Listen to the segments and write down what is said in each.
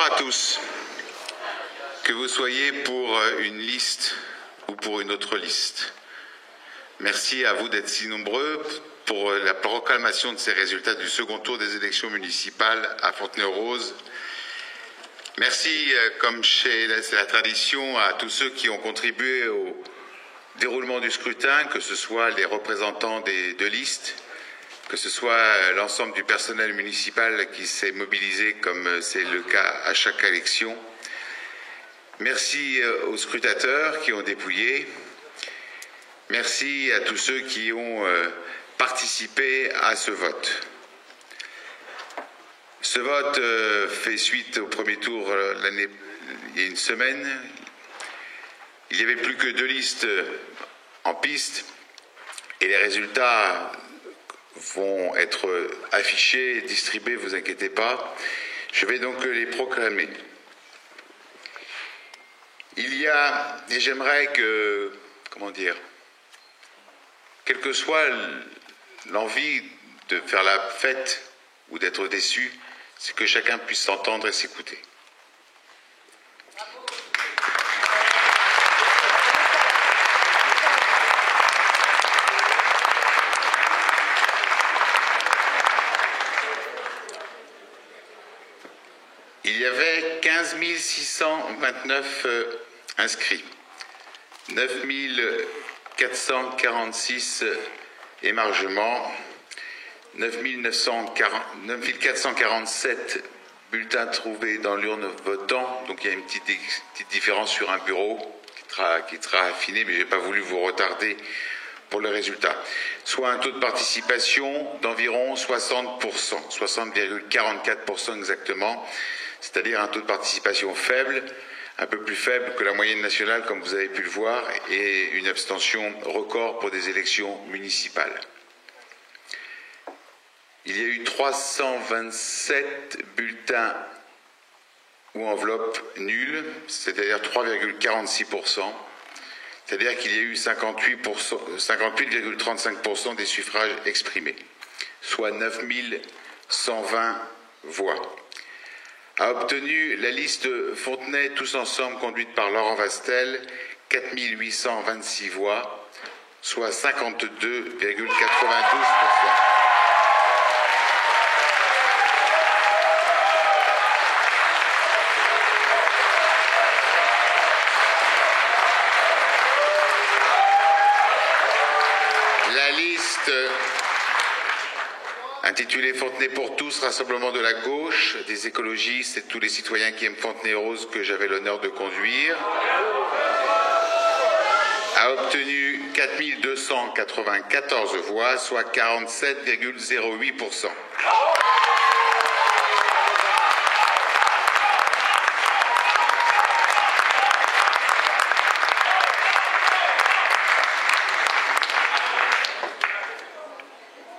Bonsoir à tous. Que vous soyez pour une liste ou pour une autre liste. Merci à vous d'être si nombreux pour la proclamation de ces résultats du second tour des élections municipales à Fontenay-aux-Roses. Merci, comme c'est la tradition, à tous ceux qui ont contribué au déroulement du scrutin, que ce soit les représentants des deux listes, que ce soit l'ensemble du personnel municipal qui s'est mobilisé comme c'est le cas à chaque élection. Merci aux scrutateurs qui ont dépouillé. Merci à tous ceux qui ont participé à ce vote. Ce vote fait suite au premier tour il y a une semaine. Il n'y avait plus que deux listes en piste et les résultats vont être affichés et distribués, ne vous inquiétez pas. Je vais donc les proclamer. Il y a, et j'aimerais que, quelle que soit l'envie de faire la fête ou d'être déçu, c'est que chacun puisse s'entendre et s'écouter. Il y avait 15 629 inscrits, 9 446 émargements, 9 447 bulletins trouvés dans l'urne votant, donc il y a une petite différence sur un bureau qui sera affiné, mais je n'ai pas voulu vous retarder pour le résultat. Soit un taux de participation d'environ 60%, 60,44% exactement, c'est-à-dire un taux de participation faible, un peu plus faible que la moyenne nationale, comme vous avez pu le voir, et une abstention record pour des élections municipales. Il y a eu 327 bulletins ou enveloppes nulles, c'est-à-dire 3,46%, c'est-à-dire qu'il y a eu 58,35% des suffrages exprimés, soit 9 120 voix. A obtenu la liste Fontenay Tous Ensemble conduite par Laurent Vastel 4 826 voix, soit 52,92%. La liste intitulée Fontenay pour tous, rassemblement de la gauche, des écologistes et tous les citoyens qui aiment Fontenay-aux-Roses que j'avais l'honneur de conduire, a obtenu 4 294 voix, soit 47,08%.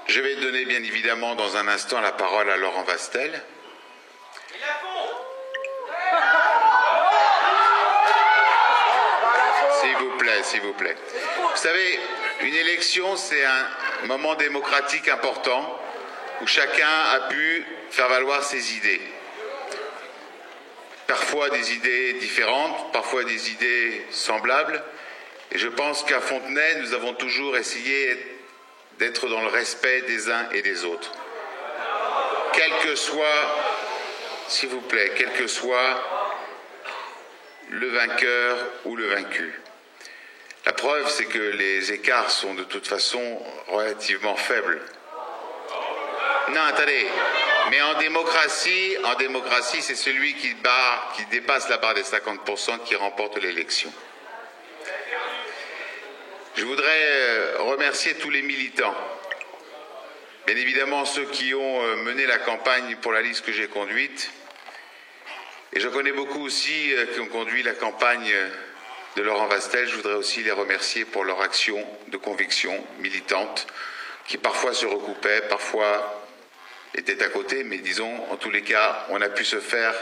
Je vais donner bien évidemment dans un instant la parole à Laurent Vastel. S'il vous plaît. Vous savez, une élection, c'est un moment démocratique important où chacun a pu faire valoir ses idées. Parfois des idées différentes, parfois des idées semblables. Et je pense qu'à Fontenay, nous avons toujours essayé d'être dans le respect des uns et des autres. Quel que soit, s'il vous plaît, quel que soit le vainqueur ou le vaincu. La preuve, c'est que les écarts sont de toute façon relativement faibles. Non, attendez, mais en démocratie, c'est celui qui dépasse la barre des 50% qui remporte l'élection. Je voudrais remercier tous les militants, bien évidemment ceux qui ont mené la campagne pour la liste que j'ai conduite, et je connais beaucoup aussi qui ont conduit la campagne de Laurent Vastel. Je voudrais aussi les remercier pour leur action de conviction militante, qui parfois se recoupaient, parfois étaient à côté, mais disons, en tous les cas, on a pu se faire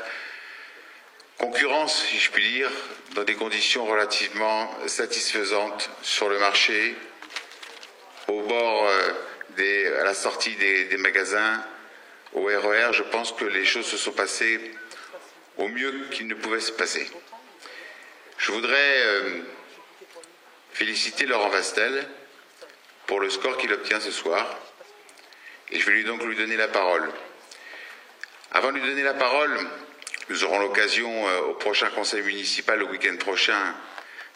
concurrence, si je puis dire, dans des conditions relativement satisfaisantes sur le marché, au bord à la sortie des magasins, au RER. Je pense que les choses se sont passées au mieux qu'il ne pouvait se passer. Je voudrais féliciter Laurent Vastel pour le score qu'il obtient ce soir, et je vais donc lui donner la parole. Avant de lui donner la parole, nous aurons l'occasion au prochain conseil municipal, le week-end prochain,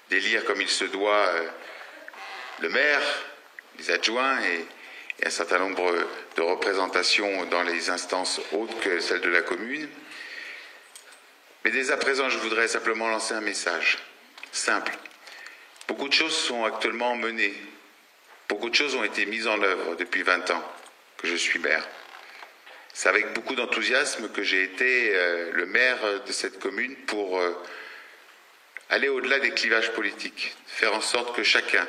d'élire comme il se doit le maire, les adjoints et un certain nombre de représentations dans les instances autres que celles de la commune. Mais dès à présent, je voudrais simplement lancer un message simple. Beaucoup de choses sont actuellement menées. Beaucoup de choses ont été mises en œuvre depuis 20 ans que je suis maire. C'est avec beaucoup d'enthousiasme que j'ai été le maire de cette commune pour aller au-delà des clivages politiques, faire en sorte que chacun,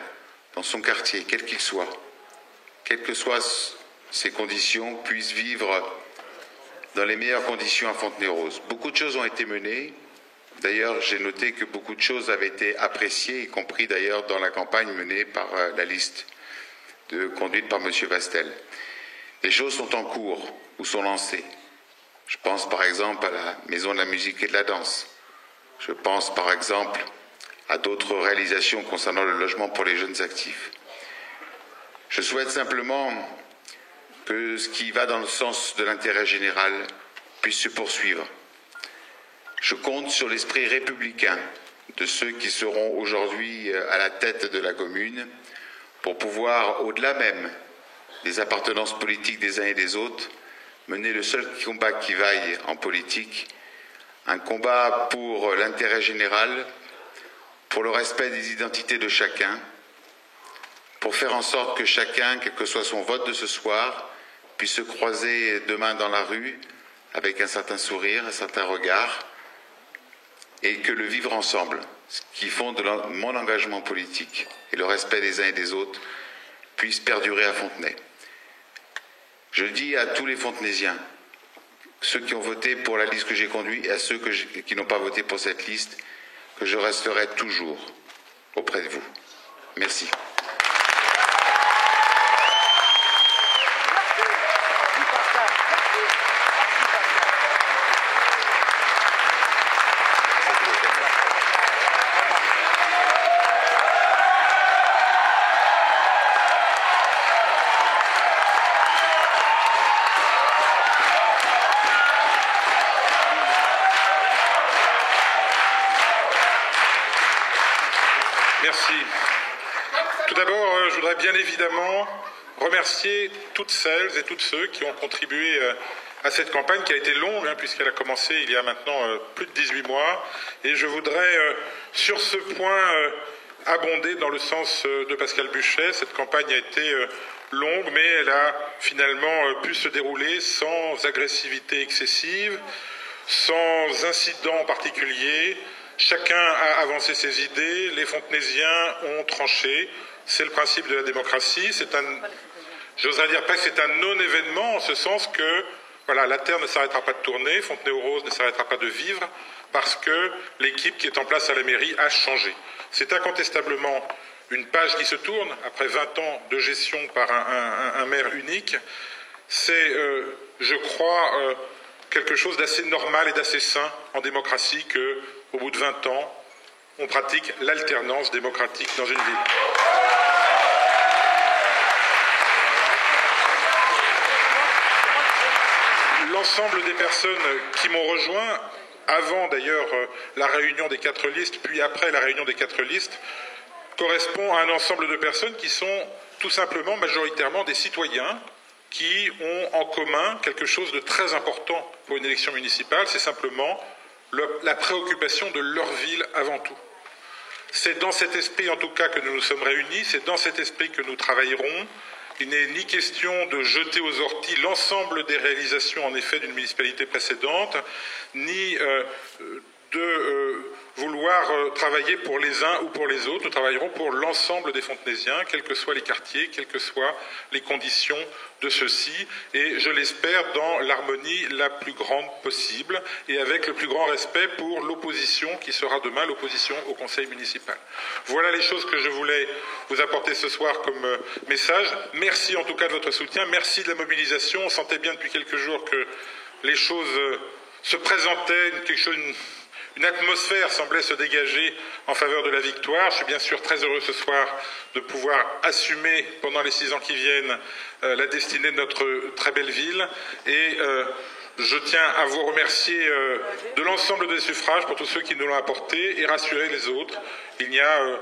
dans son quartier, quel qu'il soit, quelles que soient ses conditions, puisse vivre dans les meilleures conditions à Fontenay-Rose. Beaucoup de choses ont été menées. D'ailleurs, j'ai noté que beaucoup de choses avaient été appréciées, y compris d'ailleurs dans la campagne menée par la liste conduite par M. Vastel. Les choses sont en cours ou sont lancées. Je pense par exemple à la Maison de la musique et de la danse. Je pense par exemple à d'autres réalisations concernant le logement pour les jeunes actifs. Je souhaite simplement que ce qui va dans le sens de l'intérêt général puisse se poursuivre. Je compte sur l'esprit républicain de ceux qui seront aujourd'hui à la tête de la commune pour pouvoir, au-delà même des appartenances politiques des uns et des autres, mener le seul combat qui vaille en politique, un combat pour l'intérêt général, pour le respect des identités de chacun, pour faire en sorte que chacun, quel que soit son vote de ce soir, puisse se croiser demain dans la rue avec un certain sourire, un certain regard, et que le vivre ensemble, ce qui fonde mon engagement politique et le respect des uns et des autres, puisse perdurer à Fontenay. Je dis à tous les Fontenaisiens, ceux qui ont voté pour la liste que j'ai conduite et à ceux qui n'ont pas voté pour cette liste, que je resterai toujours auprès de vous. Merci. Merci. Tout d'abord, je voudrais bien évidemment remercier toutes celles et tous ceux qui ont contribué à cette campagne qui a été longue, puisqu'elle a commencé il y a maintenant plus de 18 mois. Et je voudrais, sur ce point, abonder dans le sens de Pascal Buchet. Cette campagne a été longue, mais elle a finalement pu se dérouler sans agressivité excessive, sans incident particulier. Chacun a avancé ses idées, les Fontenaisiens ont tranché. C'est le principe de la démocratie. J'oserais dire pas que c'est un non-événement, en ce sens que voilà, la Terre ne s'arrêtera pas de tourner, Fontenay-aux-Roses ne s'arrêtera pas de vivre, parce que l'équipe qui est en place à la mairie a changé. C'est incontestablement une page qui se tourne, après 20 ans de gestion par un maire unique. C'est, je crois, quelque chose d'assez normal et d'assez sain en démocratie que, au bout de 20 ans, on pratique l'alternance démocratique dans une ville. L'ensemble des personnes qui m'ont rejoint, avant d'ailleurs la réunion des 4 listes, puis après la réunion des 4 listes, correspond à un ensemble de personnes qui sont tout simplement majoritairement des citoyens qui ont en commun quelque chose de très important pour une élection municipale, c'est simplement la préoccupation de leur ville avant tout. C'est dans cet esprit en tout cas que nous nous sommes réunis, c'est dans cet esprit que nous travaillerons. Il n'est ni question de jeter aux orties l'ensemble des réalisations en effet d'une municipalité précédente, ni de vouloir travailler pour les uns ou pour les autres. Nous travaillerons pour l'ensemble des Fontenaisiens, quels que soient les quartiers, quelles que soient les conditions de ceux-ci, et je l'espère dans l'harmonie la plus grande possible et avec le plus grand respect pour l'opposition qui sera demain l'opposition au conseil municipal. Voilà les choses que je voulais vous apporter ce soir comme message. Merci en tout cas de votre soutien, merci de la mobilisation. On sentait bien depuis quelques jours que les choses se présentait, une atmosphère semblait se dégager en faveur de la victoire. Je suis bien sûr très heureux ce soir de pouvoir assumer pendant les 6 ans qui viennent la destinée de notre très belle ville. Et je tiens à vous remercier de l'ensemble des suffrages pour tous ceux qui nous l'ont apporté et rassurer les autres. Il n'y a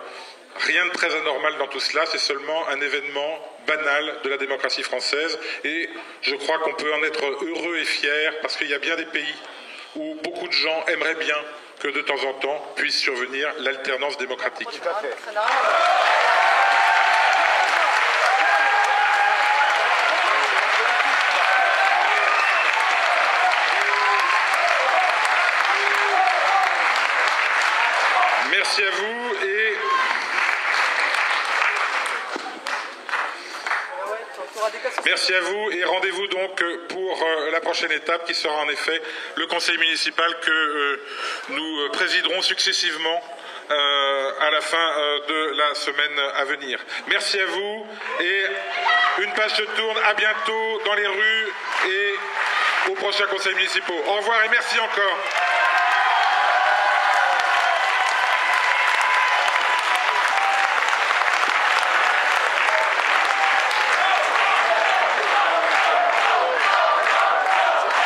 rien de très anormal dans tout cela, c'est seulement un événement banal de la démocratie française. Et je crois qu'on peut en être heureux et fier parce qu'il y a bien des pays où beaucoup de gens aimeraient bien que de temps en temps puisse survenir l'alternance démocratique. Merci à vous et merci à vous et rendez-vous donc pour la prochaine étape qui sera en effet le conseil municipal que nous présiderons successivement à la fin de la semaine à venir. Merci à vous et une page se tourne. À bientôt dans les rues et aux prochains conseils municipaux. Au revoir et merci encore.